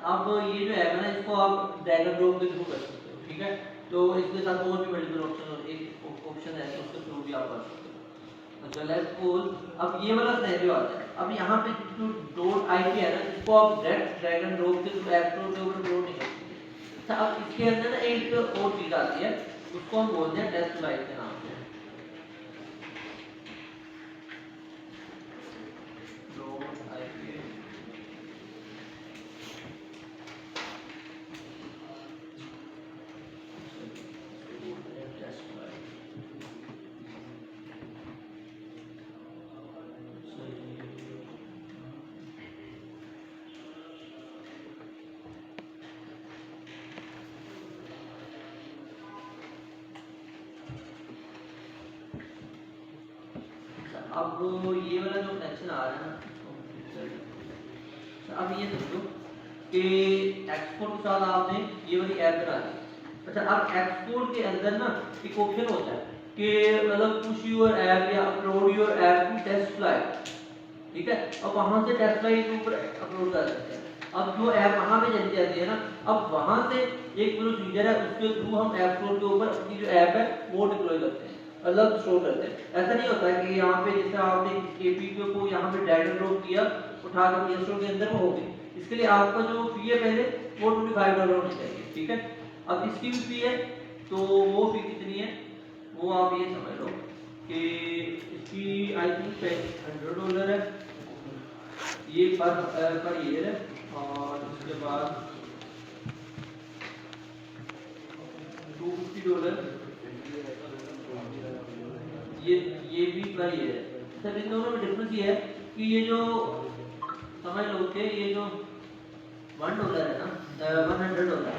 अब ये जो है ना इसको आप ड्रैग एंड ड्रॉप के थ्रू कर सकते हो, ठीक है। तो इसके साथ और भी मल्टीपल ऑप्शन, एक ऑप्शन है तो उसके थ्रू भी आप कर सकते हो। अच्छा लेट्स सपोज अब ये वाला सिनेरियो आता है। अब यहाँ पे जो डॉट आईपी है ना इसको आप डायरेक्ट ड्रैग एंड ड्रॉप के थ्रू ऐप स्टोर के ऊपर अपलोड नहीं कर सकते। अच्छा अब इसके अंदर ना एक और चीज आती है, उसको हम बोलते हैं टेस्ट लाइट के नाम से। डॉट आईपी अब ये वाला जो कनेक्शन आ रहा है ना, अब ये समझो कि एक्सपोर्ट के साथ आपने ये वाली ऐप बना दी। अच्छा अब एक्सपोर्ट के अंदर ना एक ऑप्शन होता है कि मतलब पुश योर ऐप या upload your app to TestFlight, ठीक है। अब वहां से टेस्ट फ्लाइट के ऊपर अपलोड कर सकते हैं। अब जो ऐप वहां पे चली जाती है ना, अब वहां से एक प्रोसीजर है उसके थ्रू हम ऐप स्टोर के ऊपर अपनी जो ऐप है वो डिप्लॉय करते हैं, मतलब स्टोर करते हैं। ऐसा नहीं होता है कि यहाँ पे जैसे आपने एपीके को यहाँ पे ड्रैग एंड ड्रॉप किया, उठा कर प्ले स्टोर के अंदर वो हो गई। इसके लिए आपका जो फी है पहले वो $25 होनी चाहिए, ठीक है। अब इसकी भी फी है, तो वो फी कितनी है वो आप ये समझ लो कि इसकी आई थिंक $100 है ये पर ईयर है। और उसके बाद $250 ये भी पर ईयर है। सर इन दोनों में डिफरेंस ये है कि ये जो समझ लो कि ये जो $1 है ना, $100 है,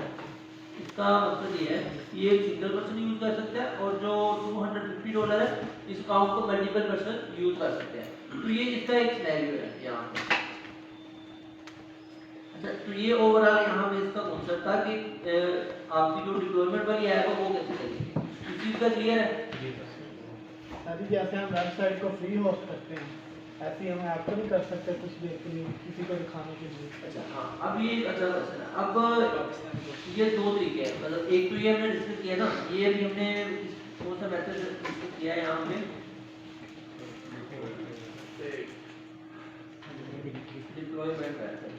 इसका मकसद ये है कि एक सिंगल पर्सन यूज कर सकता है और जो $250 है इस अकाउंट को मल्टीपल पर्सन यूज कर सकते हैं। तो ये इसका एक सिनेरियो है यहाँ पे। अच्छा तो ये ओवरऑल यहाँ पे इसका कॉन्सेप्ट था कि आपकी जो डिप्लॉयमेंट वाली ऐप है वो कैसे चलेगी, इस चीज का क्लियर है। अभी जैसे हम वेबसाइट को फ्री होस्ट करते हैं ऐसे ही हम ऐप को नहीं कर सकते कुछ देर के लिए किसी को दिखाने के लिए। अच्छा हाँ अब ये अच्छा क्वेश्चन है। अब ये दो तरीके हैं, मतलब एक तो ये हमने डिस्कस किया ना, ये अभी हमने कौन सा मेथड डिस्कस किया है यहाँ पे, डिप्लॉयमेंट मेथड।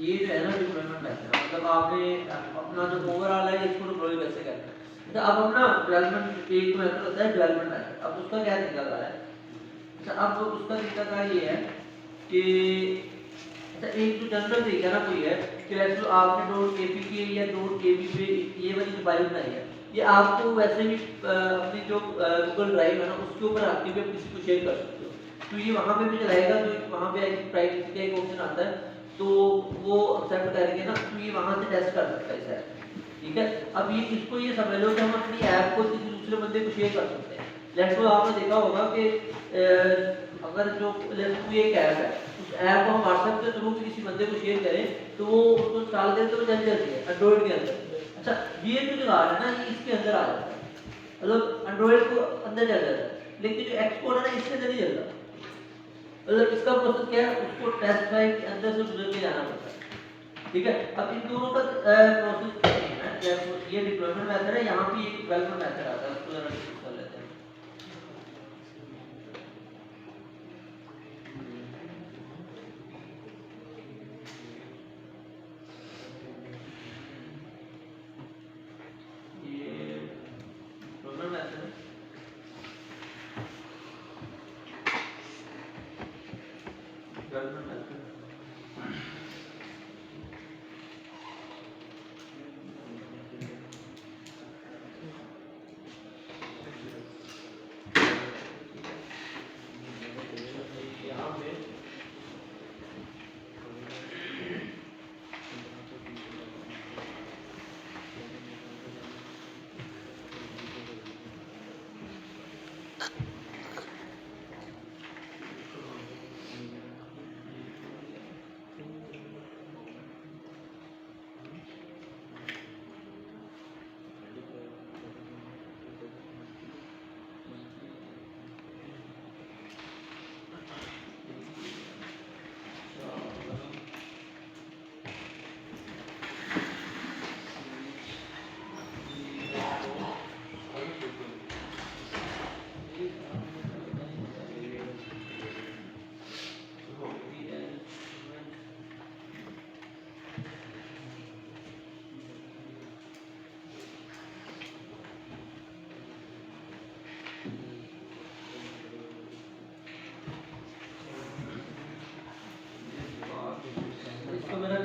ये जो है ना डिप्लॉयमेंट मेथड, मतलब आपने अपना जो ओवरऑल है इसको डिप्लॉय कैसे करना है। अच्छा अब हम ना डेवलपमेंट एक मेथड होता है डेवलपमेंट मेथड, अब उसका क्या तरीका है। अच्छा अब उसका तरीका ये है कि अच्छा एक जो जनरल तरीका ना कोई है कि वैसे तो आपने डॉट एपीके या डॉट एबीपी ये वाली जो फाइल बनाई है ये आपको वैसे भी अपनी जो गूगल ड्राइव है ना उसके ऊपर रख के किसी को शेयर कर सकते हो। तो ये वहाँ पे भी चलाएगा, तो वहाँ पे प्राइवेसी का एक ऑप्शन आता है तो वो एक्सेप्ट करके ना तो ये वहाँ से टेस्ट कर सकता है इस ऐप, ठीक है। अब ये इसको ये समझ लो कि हम अपनी ऐप को किसी दूसरे बंदे को शेयर कर सकते हैं। लेट्स सपोज आपने देखा होगा कि अगर जो कोई एक ऐप है उस ऐप को हम व्हाट्सएप के थ्रू किसी बंदे को शेयर करें तो वो उसको इंस्टॉल करें तो जल्दी जल्दी है एंड्रॉइड के अंदर। अच्छा ये जो जुगाड़ है ना ये इसके अंदर आ जाता है, मतलब एंड्रॉइड को अंदर चल जाता है, लेकिन जो एक्सपोर्ट है ना इसके अंदर नहीं चलता। मतलब इसका प्रोसेस क्या है, उसको टेस्ट ड्राइव के अंदर से गुजर के जाना पड़ता है, ठीक है। अब इन दोनों का प्रोसेस सेम है, जैसे ये डिप्लॉयमेंट मेथड है, यहाँ पे एक डेवलपमेंट मेथड आता है, उसको जरा डिस्कस कर लेते हैं। ये डिप्लॉयमेंट मेथड है, डेवलपमेंट मेथड।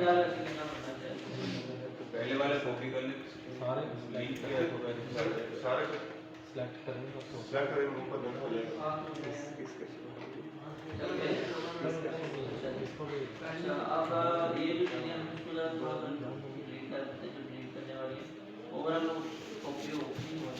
यार ऐसे लेना पड़ना चाहिए। तो पहले वाले कॉपी कर ले सारे लिंक किया तो पहले सारे सेलेक्ट करेंगे तो सेलेक्ट करेंगे ऊपर देना हो जाएगा हाँ इसके इसको भी अच्छा अब ये जो चीज़ें हम इसको ज़रा थोड़ा सा डिलीट कर देते हैं जो डिलीट करने वाली है ओवरऑल कॉपी नहीं हुआ था।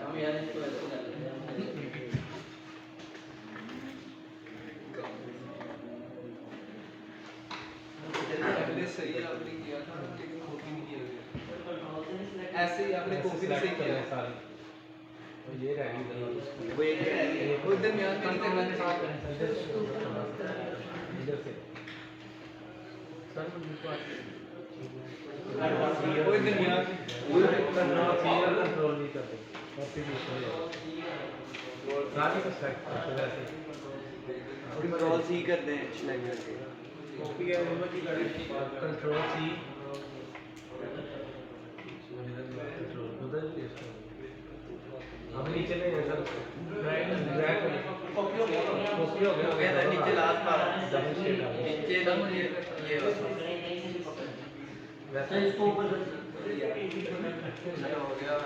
हम यार इसको ऐसे कर लेते हैं। पहले सही आपने किया था लेकिन कॉपी नहीं किया गया ऐसे ही आपने कॉपी नहीं किया है सारे और ये रह गई वो एक वो दरमियान में नहीं करना चाहिए इधर से सर वो दरमियान कंट्रोल नहीं करते कॉपी भी सारी को सेलेक्ट करते वैसे कंट्रोल सी कर दें सिलेक्ट करके कॉपी है कंट्रोल सी उधर पेस्ट हम नीचे ले गए सर ड्रैग कॉपी हो गया कॉपी हो गया था नीचे लास्ट वाला डबल शेड आ गया नीचे दम ये अच्छा इसको ऊपर कर हो गया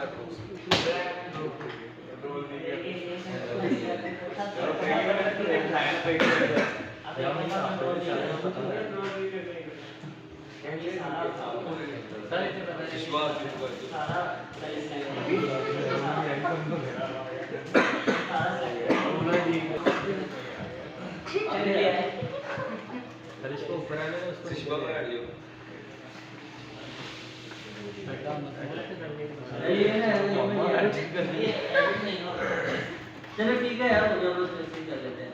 सर इसको ऊपर आने में उसको शिशबा बना लियो चलो ठीक है यार हो गया बस ऐसे ही कर लेते हैं।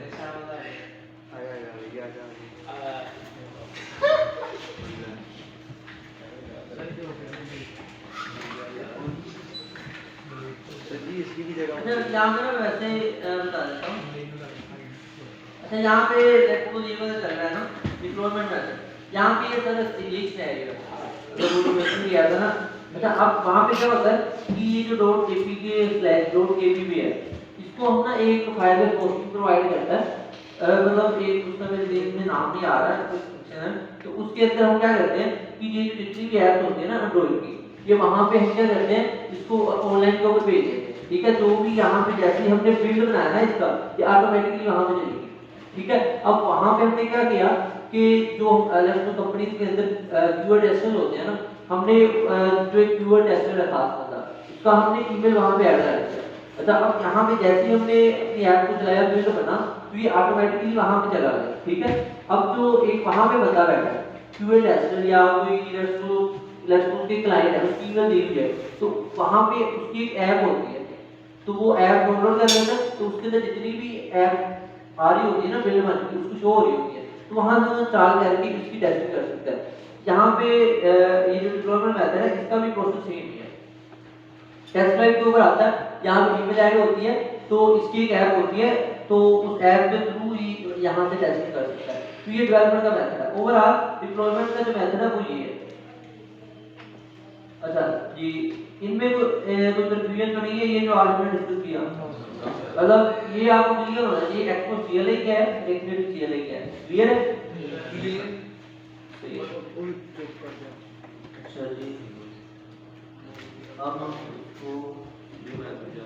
इसकी भी जगह अच्छा यहाँ पे ना वैसे बता देता हूँ। अच्छा यहाँ पे देखो ये वाला चल रहा है ना डिप्लॉयमेंट मेथड यहाँ पे ये सर लिस्ट है ये जो डॉक्यूमेंटेशन दिया था ना। अच्छा अब वहाँ पे क्या होता है कि ये जो dot KP slash dot KP भी है इसको हम ना एक फाइल में होस्टिंग प्रोवाइड करता है मतलब एक उसका मेरे दिमाग में नाम नहीं आ रहा है कुछ फंक्शन है तो उसके अंदर हम क्या करते हैं कि ये जितनी भी ऐप्स होती है ना एंड्रॉइड की ये वहाँ पे हम क्या करते हैं इसको ऑनलाइन के ऊपर भेज देते हैं। ठीक है जो भी यहाँ पे जैसे ही हमने बिल्ड बनाया ना इसका ये ऑटोमेटिकली वहाँ पे चलेगी। ठीक है अब वहाँ पे हमने क्या किया कि जो इलेक्ट्रॉनिक कंपनीज के अंदर कीवर्ड टेस्टर होते हैं ना हमने जो एक कीवर्ड टेस्टर है खास वाला उसका हमने ईमेल वहाँ पे ऐड कर दिया। अच्छा अब यहाँ पे जैसे ही हमने अपनी ऐप को चलाया बिल्ड बना तो ये ऑटोमेटिकली वहाँ पे चला गया। ठीक है अब जो एक वहाँ पे बता बैठा है कीवर्ड टेस्टर या कोई इलेक्ट्रॉनिक के क्लाइंट है उसकी ईमेल दी हुई है तो वहाँ पे उसकी एक ऐप होती है तो वो ऐप डाउनलोड कर लेता है तो उसके अंदर जितनी भी ऐप आ रही होती है ना बिल्ड बन के उसको शो हो रही होती है तो वहाँ से इंस्टॉल करके इसकी टेस्टिंग कर सकता है। यहाँ पे ये जो डिप्लॉयमेंट मेथड है इसका भी प्रोसेस सेम ही है। टेस्ट ड्राइव के ऊपर आता है यहाँ पे ईमेल ऐड होती है तो इसकी एक ऐप होती है तो उस ऐप के थ्रू ही यहाँ से टेस्टिंग कर सकता है। तो ये डेवलपमेंट का मेथड है। ओवरऑल डिप्लॉयमेंट का जो मेथड है वो ये है। अच्छा जी इनमें कोई कंफ्यूजन तो नहीं है ये जो आज हमने डिस्कस किया मतलब ये आपको क्लियर होना चाहिए एक्सपो सीएलए क्या है एक्सपो सीएलए क्या है क्लियर है क्लियर अच्छा जी अब हम इसको जो मैं समझा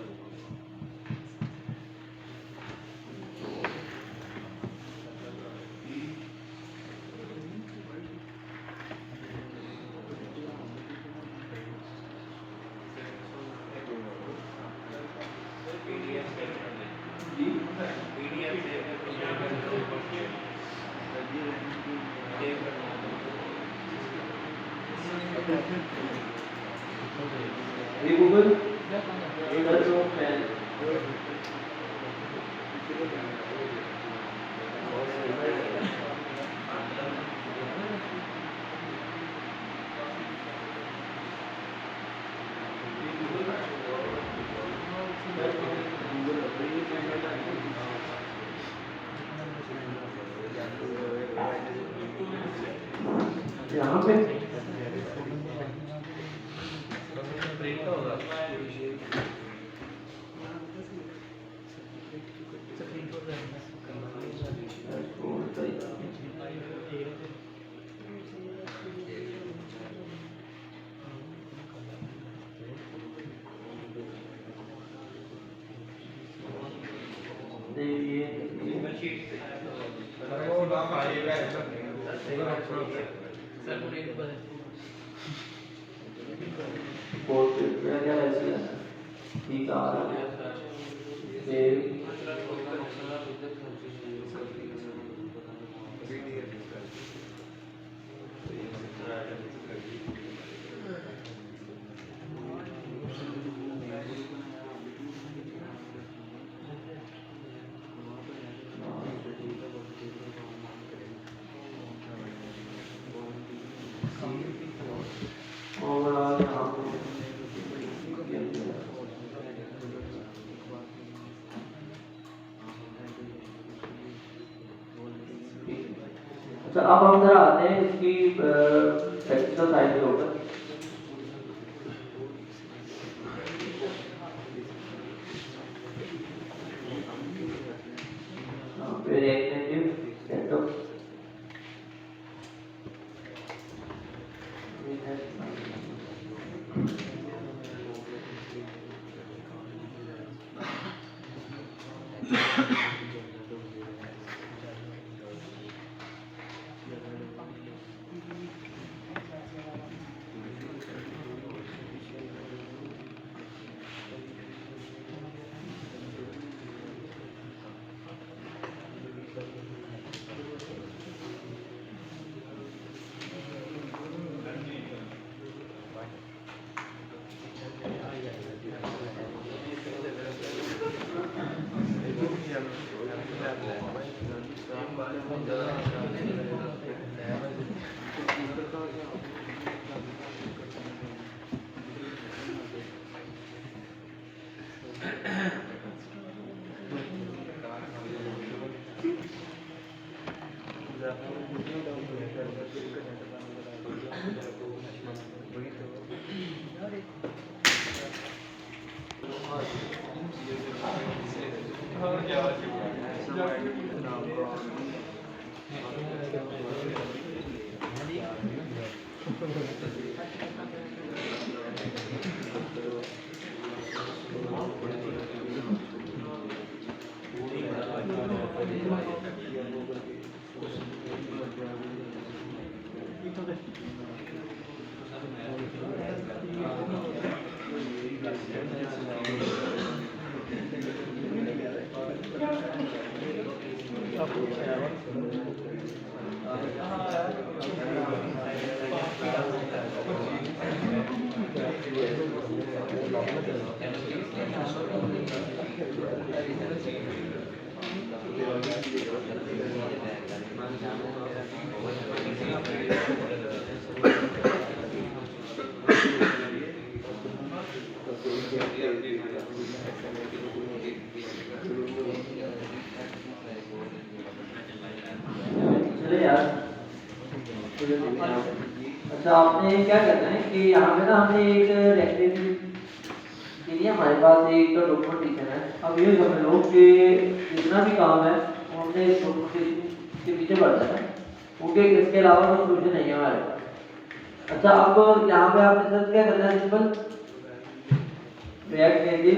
ये गूगल सर्च और फैन यहाँ पे ब्रेक का होगा ठीक आ रहा है ओवरऑल यहाँ पे अच्छा अब हम जरा आते हैं इसकी प्रैक्टिकल साइड के ऊपर। फिर एक सेटअप चले यार। अच्छा आपने क्या करना है कि यहाँ पे ना हमने एक रेक्टेंगल के लिए हमारे पास एक डॉक्यूमेंटेशन है। अब ये समझ लो कि जितना भी काम है वो हमने इस डॉक्यूमेंटेशन के पीछे बढ़ जाना है, क्योंकि इसके अलावा कोई सोल्यूशन नहीं है हमारे पास। अच्छा अब यहाँ पे आपने सर क्या करना है, सिंपल रिएक्ट नेटिव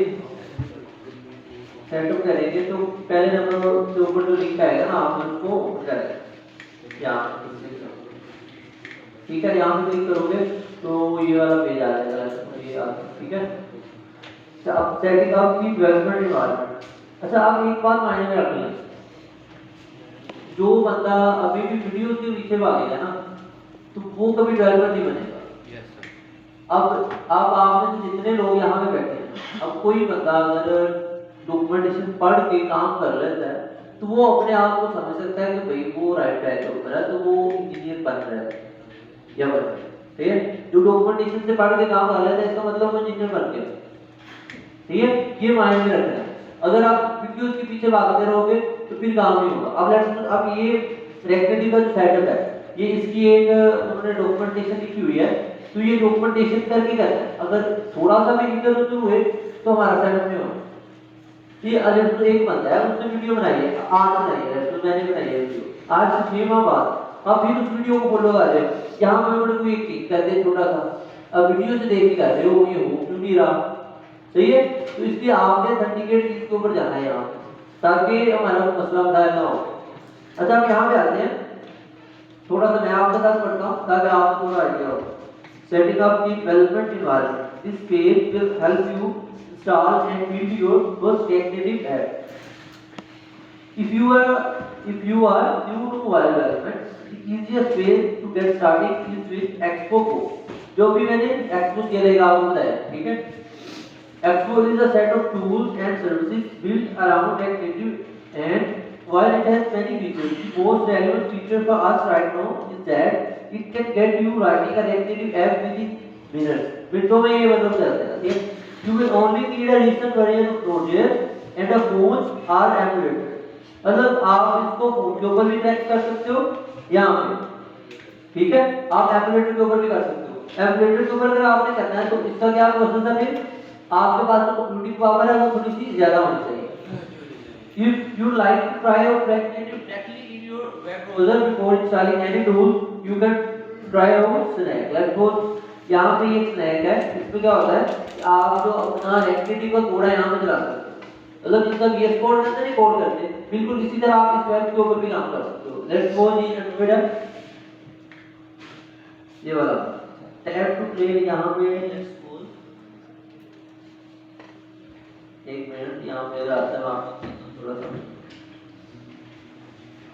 सेटअप करेंगे तो पहले नंबर के ऊपर जो लिंक आएगा ना आप उसको ओपन करेंगे यहाँ, ठीक है। यहाँ पे क्लिक करोगे तो ये वाला पेज आ जाएगा, ये आ जाएगा, ठीक है। अच्छा अब सेटिंग अप की डेवलपमेंट एनवायरनमेंट। अच्छा आप एक बात माइंड में रख लें, जो बंदा अभी भी वीडियो के पीछे भागेगा ना तो वो कभी डेवलपर नहीं बनेगा। अब आप में जितने लोग यहाँ पे बैठे हैं, अब कोई बंदा अगर डॉक्यूमेंटेशन पढ़ के काम कर लेता है तो वो अपने आप को समझ सकता है कि भाई वो राइट ट्रैक के ऊपर है, तो वो इंजीनियर बन रहा है या बन रहा है, ठीक है। जो डॉक्यूमेंटेशन से पढ़ के काम कर लेता है इसका मतलब वो इंजीनियर बन गया, ठीक है। ये माइंड में रखना है। अगर आप वीडियोस के पीछे भागते रहोगे तो फिर काम नहीं होगा। अब ये रेक्टेंगल का जो सेटअप है ये इसकी एक उन्होंने डॉक्यूमेंटेशन लिखी हुई है, तो ये डॉक्यूमेंटेशन करके करना है। अगर थोड़ा सा भी इधर उधर हुए तो हमारा सेटअप नहीं होगा। ये अगर तो एक बंदा है उसने वीडियो बनाई है, आज बनाई है, तो मैंने बनाई है वीडियो आज से 6 माह बाद, अब फिर उस वीडियो को फॉलो कर रहे हो, यहाँ पे उन्होंने कोई एक चीज कर दे छोटा सा, अब वीडियो से देख के कर रहे हो, ये हो क्यों नहीं रहा, सही है। तो इसलिए आपने सर्टिफिकेट चीज के ऊपर जाना है यहाँ पे, ताकि हमारा कोई मसला हल ना हो। अच्छा अब यहाँ पे आते हैं, थोड़ा सा मैं आपके साथ पढ़ता हूँ ताकि आपको थोड़ा आइडिया हो। Setting up the development environment, this page will help you install and build your first Knative app. If you are new to mobile development, the easiest way to get started is with Expo Pro. जो भी मैंने Expo के लिए आपको बताया, ठीक है। Expo is a set of tools and services built around Knative, and while it has many features, the most relevant feature for us right now is that it can get you writing a Knative app within minutes. Window में ये मतलब चलता है, ठीक है। You will only need a recent version of Node.js and a phone or emulator. मतलब आप इसको फोन के ऊपर भी ट्रैक कर सकते हो यहाँ पे, ठीक है। आप एमुलेटर के ऊपर भी कर सकते हो। एमुलेटर के ऊपर अगर आपने करना है तो इसका क्या प्रोसेस है, फिर आपके पास जो कंप्यूटिंग पावर है वो थोड़ी सी ज्यादा होनी चाहिए। If you like to try out Knative directly in your web browser before installing any tool, you can try out Snack. Let's suppose यहाँ पे एक स्नैक है, इसमें क्या होता है कि आप जो अपना Knative का कोड है यहाँ पे चला सकते हो, मतलब जिसका VS कोड रहता है कोड करते हैं, बिल्कुल इसी तरह आप इस वेब के ऊपर भी काम कर सकते हो। लेट्स गो जी एंड्रॉइड, ये वाला टैप टू प्ले, यहाँ पे लेट्स गो, एक मिनट यहाँ पे रास्ते में आप थोड़ा सा,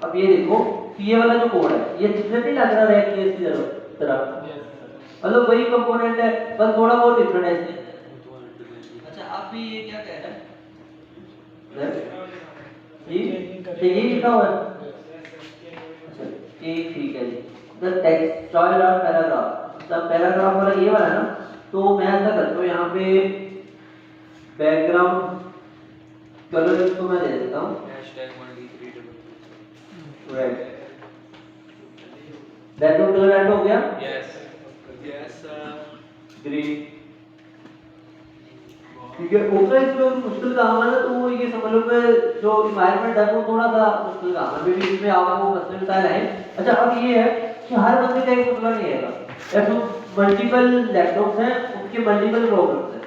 अब ये देखो कि ये वाला जो कोड है ये डिफरेंट नहीं लग रहा है कि इसकी तरह, मतलब वही कंपोनेंट है बस थोड़ा बहुत डिफरेंट है इसमें। अच्छा अब भी ये क्या कह रहा है, ये लिखा हुआ है, अच्छा एक ठीक है जी, द टेक्स्ट स्टाइल और पैराग्राफ, द पैराग्राफ वाला ये वाला है ना, तो मैं ऐसा करता हूँ यहाँ पे बैकग्राउंड कलर इसको मैं दे देता हूँ रेड, बैकग्राउंड कलर ऐड हो गया, यस ग्रीन, ठीक है। उसका इसमें मुश्किल काम है ना, तो वो ये समझ लो कि जो एनवायरनमेंट है वो थोड़ा सा मुश्किल काम है, अभी इसमें आपको मसले बताए हैं। अच्छा अब ये है कि हर बंदे का एक मसला नहीं है, ऐसे मल्टीपल लैपटॉप्स हैं, उनके मल्टीपल प्रॉब्लम्स हैं,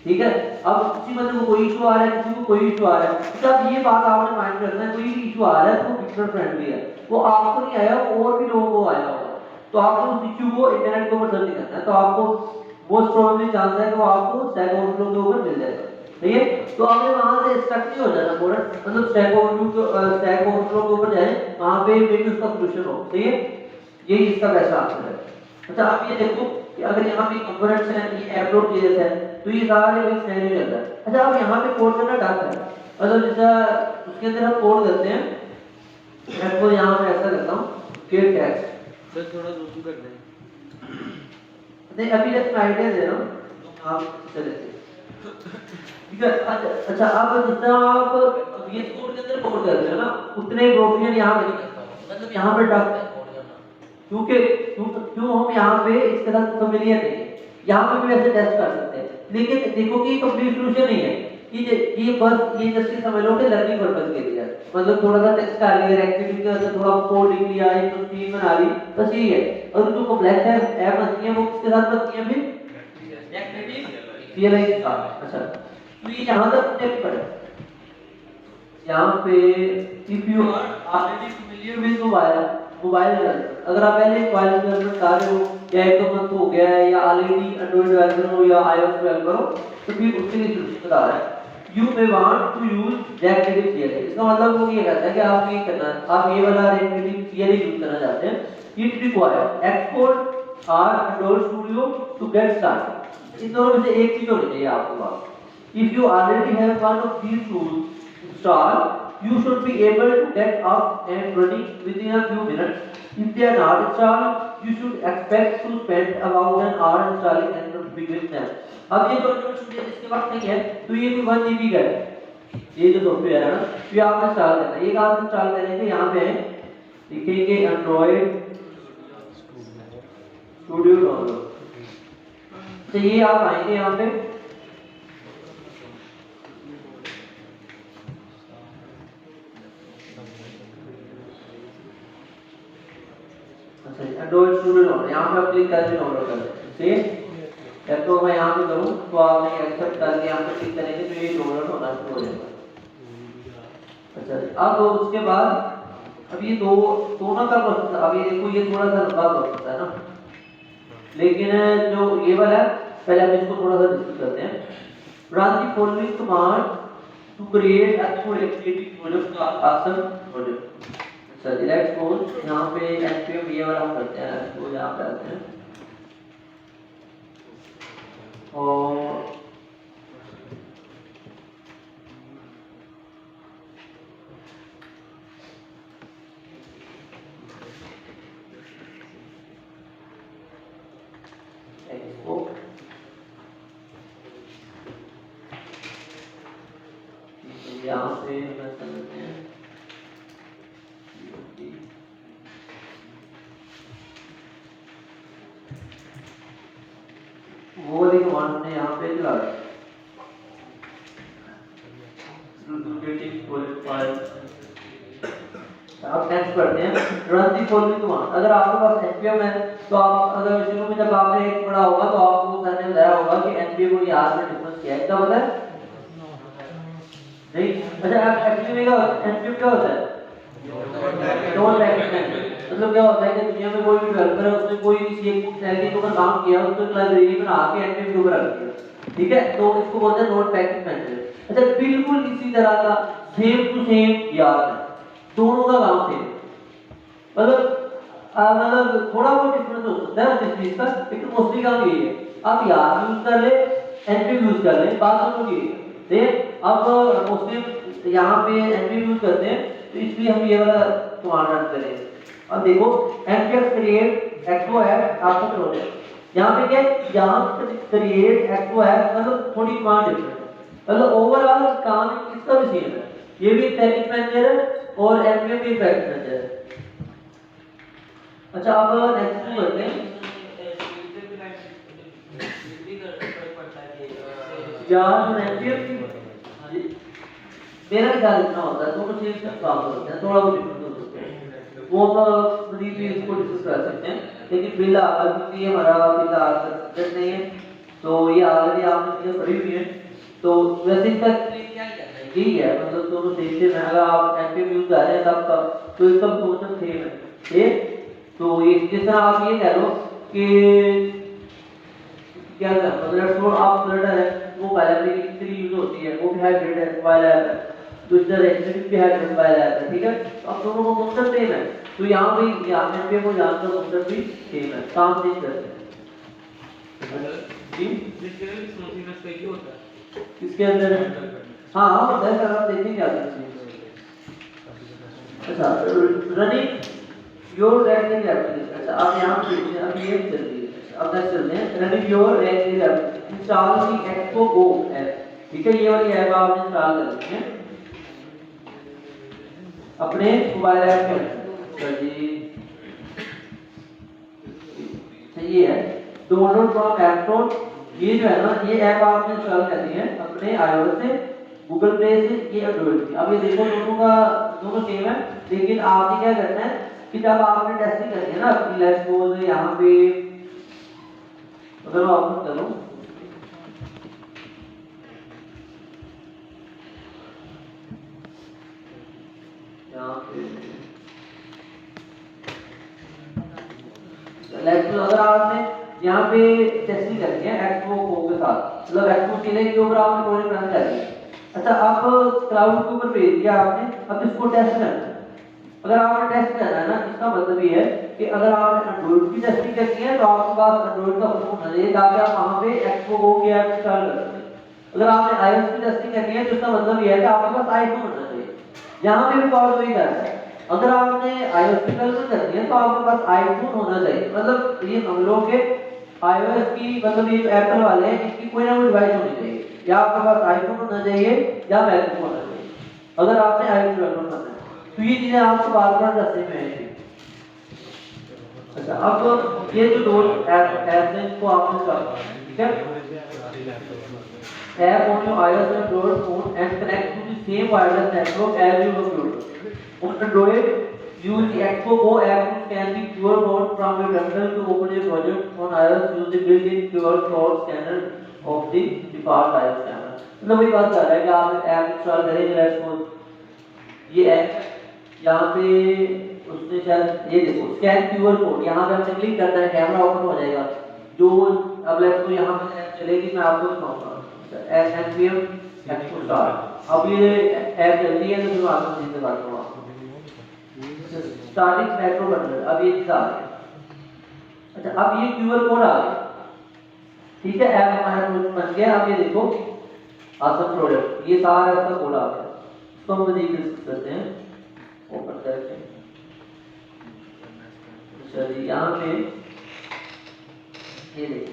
ठीक है। अब किसी बंदे को कोई इशू आ रहा है, किसी को कोई इशू आ रहा है, तो अब ये बात आपने माइंड में रखना है, कोई भी इशू आ रहा है तो बिगनर फ्रेंडली है, वो आपको नहीं आया और भी लोगों को आया होगा, तो आपको उस इशू को इंटरनेट के ऊपर सर्च करना है, तो आपको मोस्ट प्रोबेबली चांस है कि वो आपको स्टैक ओवरफ्लो के ऊपर मिल जाएगा, सही है। तो आपने वहां से स्टक नहीं हो जाना पूरा, मतलब स्टैक ओवरफ्लो के ऊपर जाए, वहां पे मेबी उसका सॉल्यूशन हो, सही है। यही इसका बेस्ट आंसर है। अच्छा आप ये देखो कि अगर यहाँ पे कंपोनेंट्स हैं, ये Appnode.js है, तो ये सारे वही सिनेरियो चल रहा है। अच्छा अब यहाँ पे कोड करना टफ है, मतलब जैसा उसके अंदर हम कोड करते हैं, मैं को यहाँ पे ऐसा करता हूँ get text, सर थोड़ा जूम कर दें, नहीं अभी जस्ट मैं आइडिया दे रहा हूँ, आप चले ठीक है। अच्छा अब जितना आप VS कोड के अंदर कोड करते हो ना, उतने प्रोफिशिएंट यहाँ पे नहीं करता हूँ, मतलब यहाँ पे टफ है कोड करना, क्यों हम यहाँ पे इसके साथ फैमिलियर नहीं है, यहाँ पे भी वैसे टेस्ट कर सकते हैं, लेकिन देखो कि कंप्लीट सॉल्यूशन नहीं है, ये बस ये जस्ट समझ लो कि लर्निंग पर्पस के लिए, मतलब थोड़ा सा टेस्ट कर लिया, एक्टिविटी के अंदर थोड़ा कोड लिख लिया, एक तो स्क्रीन बना ली, बस यही है। और जो कॉम्प्लेक्स है ऐप बनती है वो किसके साथ बनती है, फिर एक्टिविटी CLI के साथ। अच्छा तो ये यहाँ तक चेक करें, यहाँ पे if you are already familiar with mobile development, अगर आप पहले मोबाइल डेवलपमेंट कर रहे हो या एक दो मंथ हो गया है या ऑलरेडी एंड्रॉइड डेवलपर हो या iOS डेवलपर हो, तो फिर उसके लिए सॉल्यूशन बता रहा है। You may want to use React Native CLI, इसका मतलब वो ये कहता है कि आप ये करना, आप ये वाला React Native CLI यूज करना चाहते हैं। इट रिक्वायर एक्सपोर्ट और Android Studio to get started, इन दोनों में से एक चीज होनी चाहिए आपके पास। If you already have one of these tools installed, you should be able to get up and running within a few minutes. If they are not installed, you should expect to spend about an hour installing and begin them. अब ये जो Android Studio जिसके पास नहीं है, तो ये कोई 1 GB का है, ये जो सॉफ्टवेयर है ना, ये आप इंस्टॉल करना है, एक आप इंस्टॉल करेंगे, यहाँ पे लिखेंगे Android स्टूडियो डाउनलोड। तो ये आप आएंगे यहाँ पे, अच्छा एंड्रॉइड स्टूडियो डाउनलोड, यहाँ पे आप क्लिक करके डाउनलोड कर दें। ठीक है, तो मैं यहाँ पे करूँ तो आपने एक्सेप्ट करके यहाँ पे क्लिक करेंगे तो ये डाउनलोड होना शुरू हो जाएगा। अच्छा अब उसके बाद अब ये दोनों का प्रोसेस, अभी देखो ये थोड़ा सा लंबा प्रोसेस है ना, लेकिन जो ये वाला है पहले हम इसको थोड़ा सा डिस्कस करते हैं। Run the following command to create actual activity project का आसन प्रोजेक्ट। अच्छा लेट्स सपोज यहाँ पे npm ये वाला हम करते हैं, तो यहाँ पे आते हैं और यहाँ पे हम समझते हैं वो वाली कमांड हमने यहाँ पे चला दी। आप नेक्स्ट पढ़ते हैं रन दी फॉलोइंग कमांड। अगर आपके पास npm है तो आप अगर शुरू में जब आपने एक पढ़ा होगा तो आपको सर ने बताया होगा कि npm और यार में डिफरेंस क्या है, क्या पता है? नहीं, अच्छा एक्चुअली npm क्या होता है? Non package. मतलब क्या होता है कि दुनिया में कोई भी डेवलपर है उसने कोई किसी एक टैग के ऊपर काम किया, उसको लाइब्रेरी बना के npm के ऊपर रख दिया, ठीक है, तो इसको बोलते हैं नोड पैकेज मैनेजर। अच्छा बिल्कुल इसी तरह का सेम टू सेम यार है, दोनों का काम सेम, मतलब थोड़ा बहुत डिफरेंस हो सकता है उस चीज का, लेकिन मोस्टली काम यही है। आप यार यूज कर ले, npm यूज कर ले, बात दोनों की है। अब मोस्टली यहाँ पे npm यूज करते हैं तो इसलिए हम ये वाला कमांड रन करेंगे। अब देखो npm create exoapp आपका प्रोजेक्ट, यहाँ पे क्या है, यहाँ create exoapp मतलब थोड़ी कमांड डिफरेंट है, मतलब ओवरऑल काम इसका भी सेम है, ये भी पैकेज मैनेजर है और npm भी पैकेज मैनेजर है। अच्छा अब नेक्स्ट करते हैं यार npm मेरा ख्याल इतना होता है, दोनों चीज का काम होता है, थोड़ा बहुत डिफरेंस हो सकता है, वो तो भी इसको डिस्कस कर सकते हैं, लेकिन फिलहाल क्योंकि हमारा फिलहाल सब्जेक्ट नहीं है तो ये ऑलरेडी आपने चीजें पढ़ी हुई है, तो वैसे इसका क्या कहना है यही है, मतलब दोनों सेम सेम है। अगर आप npm यूज कर रहे हैं तब तो इसका कॉन्सेप्ट सेम है, ठीक। तो ये जिस तरह आप ये कह लो कि क्या मतलब आप फ्लटर है वो मोबाइल एप्लीकेशन के लिए यूज होती है, वो भी हाइब्रिड है, मोबाइल ऐप है, तो इस तरह एक्टिविटी भी हाइब्रिड मोबाइल ऐप है, ठीक है। तो अब दोनों का कॉन्सेप्ट सेम है, तो यहाँ पे यहाँ npm को जानकर कॉन्सेप्ट भी सेम है, काम चेंज करते हैं जी। किसके अंदर है? हाँ होता है सर, आप देखिए क्या करते हैं। अच्छा रनिंग योर रैंकिंग एप्लीकेशन, अच्छा आप यहाँ पे अब ये चल रही है, अब नेक्स्ट चलते हैं running your ranking application, install the expo go app, ठीक है, ये वाली ऐप आपने इंस्टॉल करनी है अपने मोबाइल ऐप में जी। ये है डाउनलोड फ्रॉम ऐप स्टोर, ये जो है ना ये ऐप आपने इंस्टॉल करनी है अपने iOS से, गूगल प्ले से, ये एंड्रॉइड से। अब ये देखो दोनों सेम है, लेकिन आपने क्या करना है कि जब आपने टेस्टिंग करनी है ना अपनी, लेट्स सपोज यहाँ पे अगर मैं ओपन करूँ यहाँ पे, लेट्स सपोज अगर आपने यहाँ पे टेस्टिंग करनी है एक्सपो को के साथ, मतलब एक्सपो सीले के ऊपर आपने प्रोजेक्ट रन कर दिया। अच्छा आप क्लाउड के ऊपर भेज दिया आपने, अब इसको टेस्ट करना है। अगर आपने टेस्ट करना है ना, इसका मतलब ये है कि अगर आपने एंड्रॉइड की टेस्टिंग करनी है तो आपके पास एंड्रॉइड का फोन होना चाहिए ताकि आप वहां पे एक्सपो गो की ऐप इंस्टॉल कर सकें। अगर आपने iOS की टेस्टिंग करनी है तो इसका मतलब ये है कि आपके पास आईफोन होना चाहिए। यहाँ पे भी कॉल वही कर रहा है, अगर आपने iOS की टेस्टिंग करनी है तो आपके पास आईफोन होना चाहिए, मतलब ये हम लोग के iOS की मतलब ये एप्पल वाले हैं इनकी कोई ना कोई डिवाइस होनी चाहिए, या आपके पास आईफोन होना चाहिए या मैकबुक होना चाहिए अगर आपने iOS डेवलप करना है। तो ये चीजें आपको बार-बार रस्ते में आएंगी। अच्छा, अब ये जो दो ऐप हैं इसको आपने कर, ठीक है, app on your iOS and Android phone and connect to the same wireless network as your computer. On Android, use the Expo Go app to scan the QR code from your terminal to open your project. On iOS, use the built-in QR code scanner of the default iOS camera. मतलब वही बात कर रहा है कि आप app install करेंगे, let's suppose ये ऐप यहाँ पे उसने शायद ये देखो स्कैन QR कोड, यहाँ पे हमने क्लिक करना है, कैमरा ओपन हो जाएगा। जो अब लेट्स सपोज यहाँ पे ऐप चलेगी, मैं आपको दिखाऊंगा npm एक्सपो स्टार्ट। अब ये ऐप चलती है तो मैं आपको चीज दिखाता हूँ आपको स्टार्टिंग मैक्रो बटन। अब ये चीज आ गई। अच्छा, अब ये QR कोड आ गया, ठीक है, ऐप हमारा बन गया। अब ये देखो आसम प्रोडक्ट, ये सारा इसका कोड आ गया। इसको हम मजीद डिस्कस करते हैं, ओपन करके। चलिए यहाँ पे ये देखो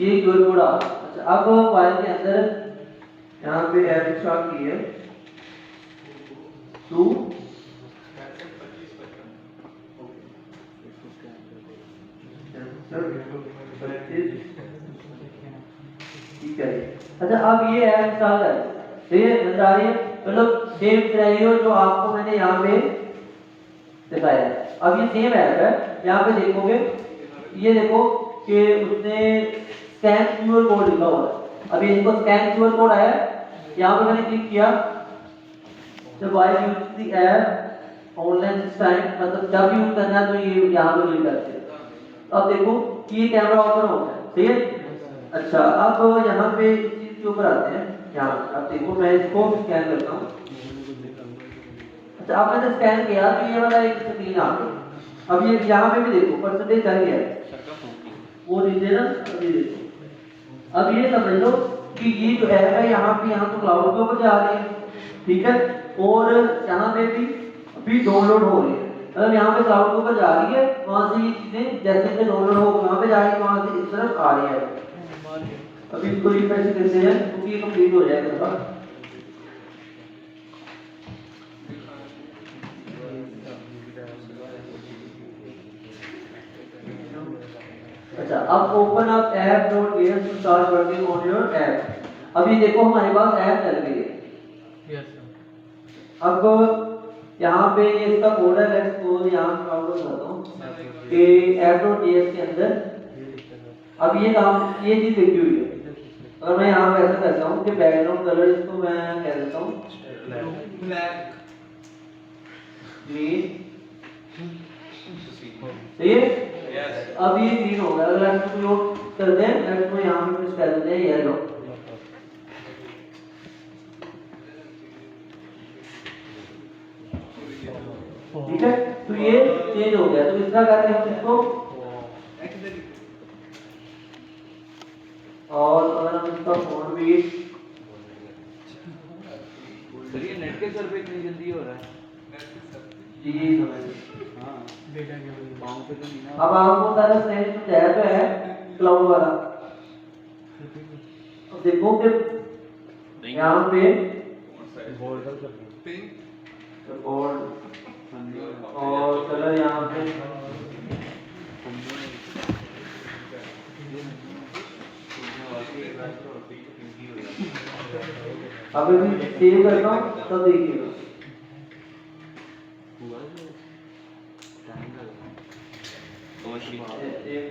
ये QR कोड आ गया। अच्छा, अब फाइल के अंदर यहाँ पे ऐप इंस्टॉल की है टू ठीक है। अच्छा, अब ये ऐप इंस्टॉल है, ठीक है, नजर आ रही है, मतलब सेम सिनेरियो जो आपको मैंने यहाँ पे दिखाया है। अब ये सेम ऐप है, यहाँ पे देखोगे ये देखो कि उसने स्कैन QR कोड लिखा हुआ है। अभी इनको स्कैन QR कोड आया, यहाँ पे मैंने क्लिक किया, जब I use the app online this time, मतलब जब यूज करना है तो ये यहाँ पे क्लिक करते हैं। तो अब देखो कि ये कैमरा ओपन हो गया, ठीक है। अच्छा, अब यहाँ पे इस चीज के ऊपर आते हैं, यहाँ अब देखो मैं इसको स्कैन करता हूँ। अच्छा, अब मैंने स्कैन किया तो ये वाला एक स्क्रीन आ गई। अब ये यहाँ पे भी देखो परसेंटेज चल गया है, वो दीजिए ना। अभी देखो, अब ये समझ लो कि ये जो ऐप है यहाँ पे यहाँ तो क्लाउड के ऊपर जा रही है, ठीक है, और यहाँ पे भी अभी डाउनलोड हो रही है। मतलब यहाँ पे क्लाउड के ऊपर जा रही है, वहाँ से ये चीजें जैसे जैसे डाउनलोड हो वहाँ पे जा रही है, वहाँ से इस तरफ आ रही है। अभी इसको रिफ्रेश करते हैं क्योंकि ये कंप्लीट हो जाएगा। अच्छा, अब open up app.js to start working on your app। अभी देखो हमारे पास ऐप चल गई है। अब यहाँ पे ये इसका कोड है, लेट्स को यहाँ पे डाउनलोड करता हूँ कि app.js के अंदर अब ये काम ये चीज लिखी हुई है। अगर मैं यहाँ पे ऐसा करता हूँ कि बैकग्राउंड कलर इसको मैं कह देता हूँ ब्लैक, ग्रीन, सही है। अब ये ग्रीन हो गया। अगर हम इसको करते हैं, लेट्स को यहाँ पे प्रेस कर देते हैं येलो, ठीक है, तो ये चेंज हो गया। तो इस तरह करके हम इसको, और अगर हम इसका फॉन्ट भी सर ये नेट के सर पे इतनी जल्दी हो रहा है। जी हाँ डेटा के पाँव पे तो नहीं ना। अब आपको सारा स्टैंड समझाया तो है क्लाउड वाला। अब देखो कि यहाँ पे बॉर्डर कर पिंक, और कलर यहाँ पे अब मैं सेव करता हूँ तब देखिएगा। एक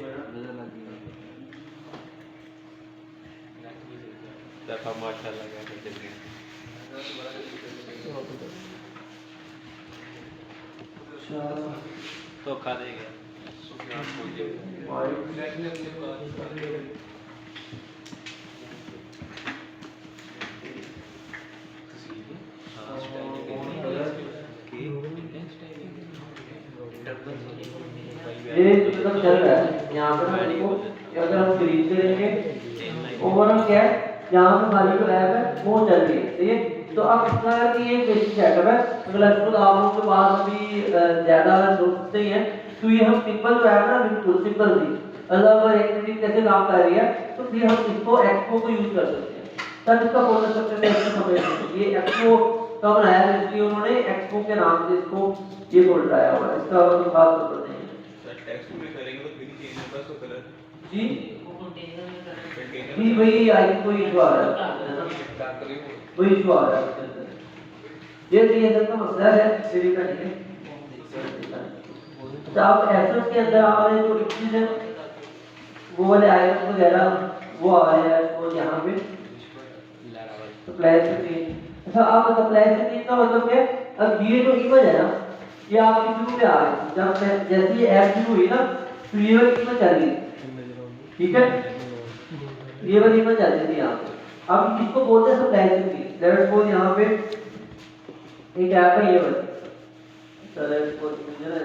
देखा माशाल्लाह क्या करते हैं। तो खा देगा ये मतलब चल रहा है यहाँ पे। मैं देखो अगर हम ग्रीन करेंगे, ओवरऑल क्या है यहाँ पे हमारी जो ऐप है वो चल रही है, ठीक है। तो अब इस तरह की एक बेसिक सेटअप है। अगर लगभग आप लोगों के पास अभी ज्यादा दोस्त नहीं है तो ये हम सिंपल जो है ना, बिल्कुल सिंपल थी, मतलब एक मिनट कैसे काम कर रही है, तो फिर हम इसको एक्सपो को यूज कर सकते हैं। तब इसका फोल्डर स्ट्रक्चर में ऐसे समझ ये एक्सपो का बनाया है, इसलिए उन्होंने एक्सपो के नाम से इसको ये फोल्डर आया हुआ है, इसका कोई खास मतलब नहीं है। टेक्स्ट में करेंगे तो फिर चेंज होगा उसका कलर जी कंटेनर जी वही आई कोई इशू आ रहा है कोई इशू आ रहा है ये DSL का मसला है सीरी का नहीं है तो आप एसेट्स के अंदर आ रहे जो चीज है वो वाले आइटम वगैरह वो आ रहे हैं और यहाँ पे सप्लाई से चेंज अच्छा आप सप्लाई से चेंज का मतलब क्या अब ये जो इमेज है ना ये आपकी व्यू पे आ रही है जब जैसे ये ऐप शुरू हुई ना तो ये वाली इमेज चल रही ठीक है ये वाली इमेज चल रही थी यहाँ पे अब इसको बोलते हैं सप्लाई से चेंज लेट्स सपोज यहाँ पे एक ऐप है ये वाली चलो इसको समझना है